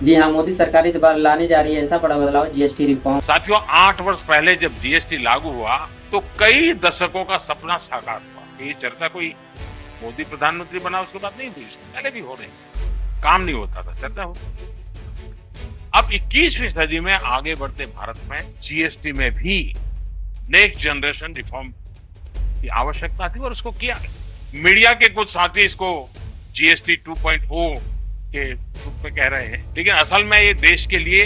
जी हाँ, मोदी सरकार इस बार लाने जा रही है ऐसा बड़ा बदलाव, जीएसटी रिफॉर्म। साथियों, 8 वर्ष पहले जब जीएसटी लागू हुआ तो कई दशकों का सपना साकार हुआ। ये चर्चा कोई मोदी प्रधानमंत्री बना उसके बाद नहीं हुई, इससे पहले भी हो रही। काम नहीं होता था, चर्चा होती। अब 21वीं सदी में आगे बढ़ते भारत में जीएसटी में भी नेक्स्ट जनरेशन रिफॉर्म की आवश्यकता थी और उसको किया। मीडिया के कुछ साथी इसको जीएसटी 2.0 के रूप में कह रहे हैं, लेकिन असल में ये देश के लिए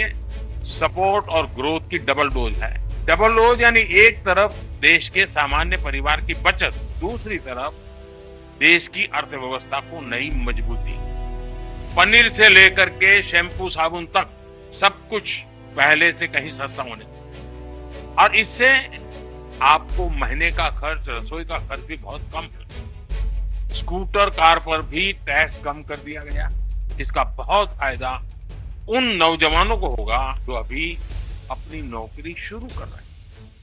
सपोर्ट और ग्रोथ की डबल डोज है। डबल डोज यानी एक तरफ देश के सामान्य परिवार की बचत, दूसरी तरफ देश की अर्थव्यवस्था को नई मजबूती। पनीर से लेकर के शैम्पू साबुन तक सब कुछ पहले से कहीं सस्ता होने और इससे आपको महीने का खर्च, रसोई का खर्च भी बहुत कम है। स्कूटर, कार पर भी टैक्स कम कर दिया गया। इसका बहुत फायदा उन नौजवानों को होगा जो अभी अपनी नौकरी शुरू कर रहे हैं।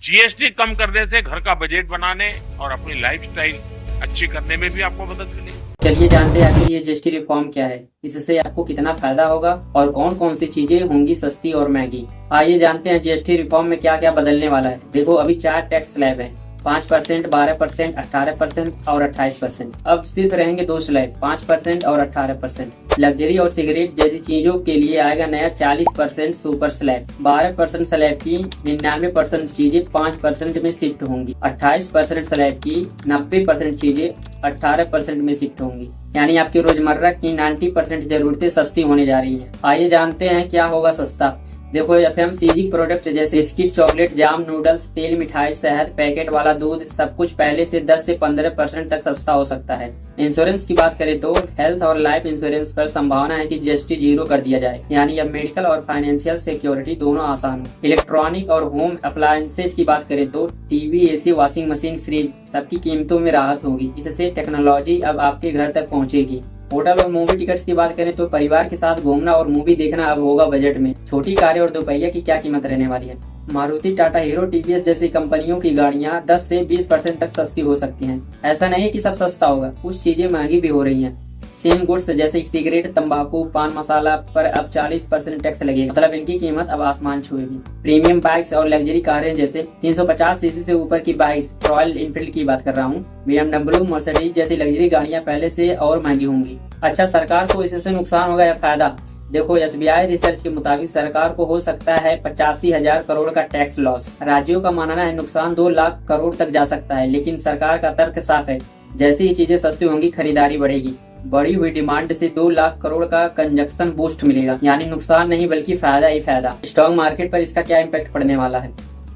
जीएसटी कम करने से घर का बजट बनाने और अपनी लाइफस्टाइल अच्छी करने में भी आपको मदद मिलेगी। चलिए जानते हैं आखिर ये जीएसटी रिफॉर्म क्या है, इससे आपको कितना फायदा होगा और कौन कौन सी चीजें होंगी सस्ती और महंगी। आइए जानते हैं जीएसटी रिफॉर्म में क्या क्या बदलने वाला है। देखो, अभी 4 टैक्स स्लैब हैं, 5%, 12%, 18% और 28%। अब सिर्फ रहेंगे 2 स्लैब, 5% और 18%। लग्जरी और सिगरेट जैसी चीजों के लिए आएगा नया 40% सुपर स्लैब। 12% स्लैब की 99% चीजें 5% में शिफ्ट होंगी। 28% स्लैब की 90% चीजें 18% में शिफ्ट होंगी। यानी आपकी रोजमर्रा की 90% जरूरतें सस्ती होने जा रही हैं। आइए जानते हैं क्या होगा सस्ता। देखो, एफएमसीजी प्रोडक्ट जैसे बिस्किट, चॉकलेट, जाम, नूडल्स, तेल, मिठाई, शहद, पैकेट वाला दूध, सब कुछ पहले से 10 से 15% तक सस्ता हो सकता है। इंश्योरेंस की बात करें तो हेल्थ और लाइफ इंश्योरेंस पर संभावना है कि जीएसटी 0 कर दिया जाए, यानी अब मेडिकल और फाइनेंशियल सिक्योरिटी दोनों आसान हो। इलेक्ट्रॉनिक और होम अप्लायंसेज की बात करें तो TV, AC, washing machine, fridge, सबकी कीमतों में राहत होगी। इससे टेक्नोलॉजी अब आपके घर तक पहुँचेगी। होटल और मूवी टिकट्स की बात करें तो परिवार के साथ घूमना और मूवी देखना अब होगा बजट में। छोटी कारें और दोपहिया की क्या कीमत रहने वाली है। मारुति, टाटा, हीरो, टीवीएस जैसी कंपनियों की गाड़ियां 10 से 20% तक सस्ती हो सकती हैं। ऐसा नहीं कि सब सस्ता होगा, कुछ चीजें महंगी भी हो रही हैं। सेम गुड्स जैसे सिगरेट, तंबाकू, पान मसाला पर अब 40% टैक्स लगेगा, मतलब इनकी कीमत अब आसमान छुएगी। प्रीमियम बाइक्स और लग्जरी कारें जैसे 350 सीसी से ऊपर की बाइक्स, रॉयल इनफील्ड की बात कर रहा हूँ, BMW, मर्सिडीज जैसी लग्जरी गाड़ियां पहले से और महंगी होंगी। अच्छा, सरकार को इससे नुकसान होगा या फायदा? देखो, एसबीआई रिसर्च के मुताबिक सरकार को हो सकता है 85,000 करोड़ का टैक्स लॉस। राज्यों का मानना है नुकसान 2 लाख करोड़ तक जा सकता है, लेकिन सरकार का तर्क साफ है, जैसी ही चीजें सस्ती होंगी खरीदारी बढ़ेगी। बढ़ी हुई डिमांड से 2 लाख करोड़ का कंजक्शन बूस्ट मिलेगा, यानी नुकसान नहीं बल्कि फायदा ही फायदा। स्टॉक मार्केट पर इसका क्या इम्पैक्ट पड़ने वाला है?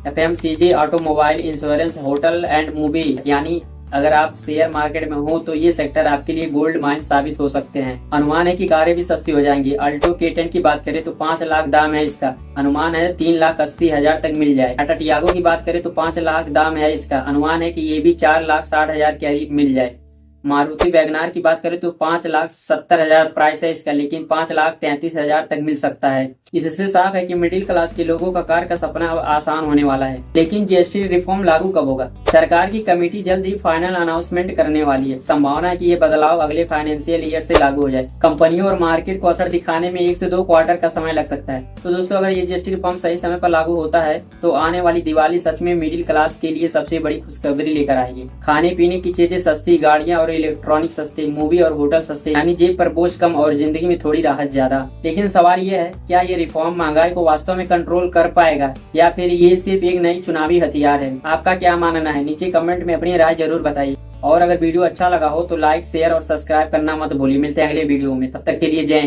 FMCG, automobile, insurance, hotel and movie, यानी अगर आप शेयर मार्केट में हो तो ये सेक्टर आपके लिए गोल्ड माइन साबित हो सकते हैं। अनुमान है कि कारें भी सस्ती हो जाएंगी। अल्टो K10 की बात करें तो 5 लाख दाम है इसका, अनुमान है 3,80,000 तक मिल जाए। टाटा टियागो की बात करें तो 5 लाख दाम है इसका, अनुमान है कि ये भी 4,60,000 के करीब मिल जाए। मारुति वैगनार की बात करें तो 5,70,000 प्राइस है इसका, लेकिन 5,33,000 तक मिल सकता है। इससे साफ है कि मिडिल क्लास के लोगों का कार का सपना अब आसान होने वाला है। लेकिन जीएसटी रिफॉर्म लागू कब होगा? सरकार की कमेटी जल्द ही फाइनल अनाउंसमेंट करने वाली है। संभावना है कि ये बदलाव अगले फाइनेंशियल ईयर से लागू हो जाए। कंपनियों और मार्केट को असर दिखाने में 1 से 2 क्वार्टर का समय लग सकता है। तो दोस्तों, अगर ये जीएसटी रिफॉर्म सही समय पर लागू होता है तो आने वाली दिवाली सच में मिडिल क्लास के लिए सबसे बड़ी खुशखबरी लेकर आएगी। खाने पीने की चीजें सस्ती, गाड़ियां और इलेक्ट्रॉनिक सस्ते, मूवी और होटल सस्ते, यानी जेब पर बोझ कम और जिंदगी में थोड़ी राहत ज्यादा। लेकिन सवाल ये है, क्या ये रिफॉर्म महंगाई को वास्तव में कंट्रोल कर पाएगा या फिर ये सिर्फ एक नई चुनावी हथियार है? आपका क्या मानना है? नीचे कमेंट में अपनी राय जरूर बताइए। और अगर वीडियो अच्छा लगा हो तो लाइक, शेयर और सब्सक्राइब करना मत भूलिए। मिलते हैं अगले वीडियो में, तब तक के लिए जय हिंद।